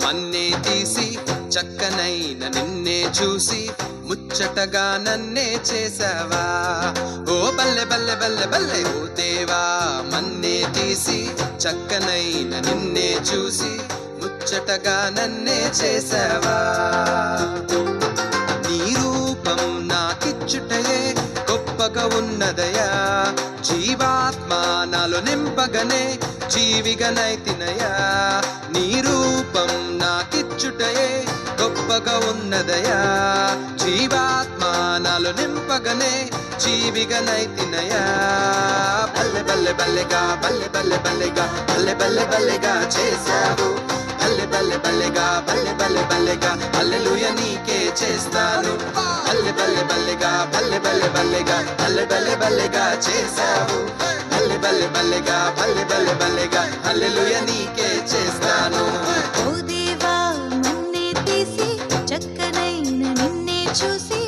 మన్నే తీసి చక్కనైన నిన్నే చూసి ముచ్చటగా నన్నే చేసావా. ఓ బల్లె బల్లె బల్లె బల్లె ఓ దేవా, మన్నే తీసి చక్కనైన నిన్నే చూసి ముచ్చటగా నన్నే చేసావా. నీ రూపం నాకిచ్చుటయే గొప్పగా ఉన్నదయా, జీవాత్మ నాలో నింపగనే జీవిగనైతినయా. నీ రూపం నాకిచ్చుటయే గొప్పగా ఉన్నదయా, జీవాత్మ నాలో నింపగనే జీవిగనైతినయా. బల్లె బల్లె బల్లెగా బల్లె బల్లె బల్లెగా బల్లె బల్లె బల్లెగా చేశావు. బల్లె బల్లె బల్లెగా బల్లె బల్లె బల్లెగా హల్లెలూయా నీకే చేస్తాను. బల్లె బల్లె బల్లెగా బల్లె బల్లె బల్లెగా బల్లె బల్లె బల్లెగా చేశావు. బల్లె బల్లె బల్లెగా బల్లె బల్లె బల్లెగా హల్లెలూయా నీకే చేస్తాను. ఓ దేవా, మన్నే తీసి చక్కనైన నిన్నే చూసి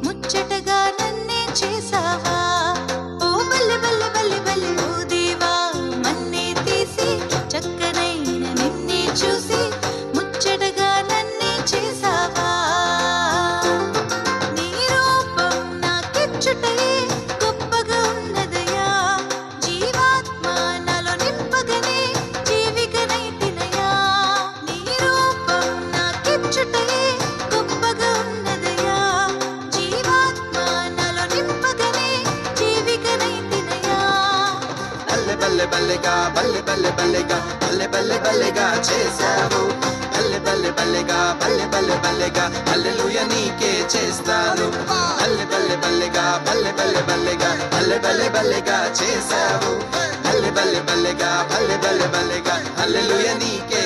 ముచ్చటగా నన్నే చేసావా. ఓ బల్లె బల్లె బల్లె బల్లె ఓ దేవా, మన్నే తీసి చక్కనైన నిన్నే చూసి ముచ్చటగా నన్నే చేసావా. నీ రూపం నాకిచ్చుటయే గొప్పగా ఉన్నదయా, జీవాత్మ నాలో నింపగనే జీవిగనైతినయా. నీ రూపం నాకిచ్చుటయే గొప్పగా ఉన్నదయా, జీవాత్మ నాలో నింపగనే జీవిగనైతినయా. బల్లె బల్లె బల్లెగా బల్లె బల్లె బల్లెగా బల్లె బల్లె బల్లెగా చేశావు. బల్లె బల్లె బల్లెగా బల్లె బల్లె బల్లెగా హల్లెలూయా నీకే చేస్తాను. బల్లె బల్లె బల్లెగా బల్లె బల్లె బల్లెగా బల్లె బల్లె బల్లెగా చేశావు. బల్లె బల్లె బల్లెగా బల్లె బల్లె బల్లెగా హల్లెలూయా నీకే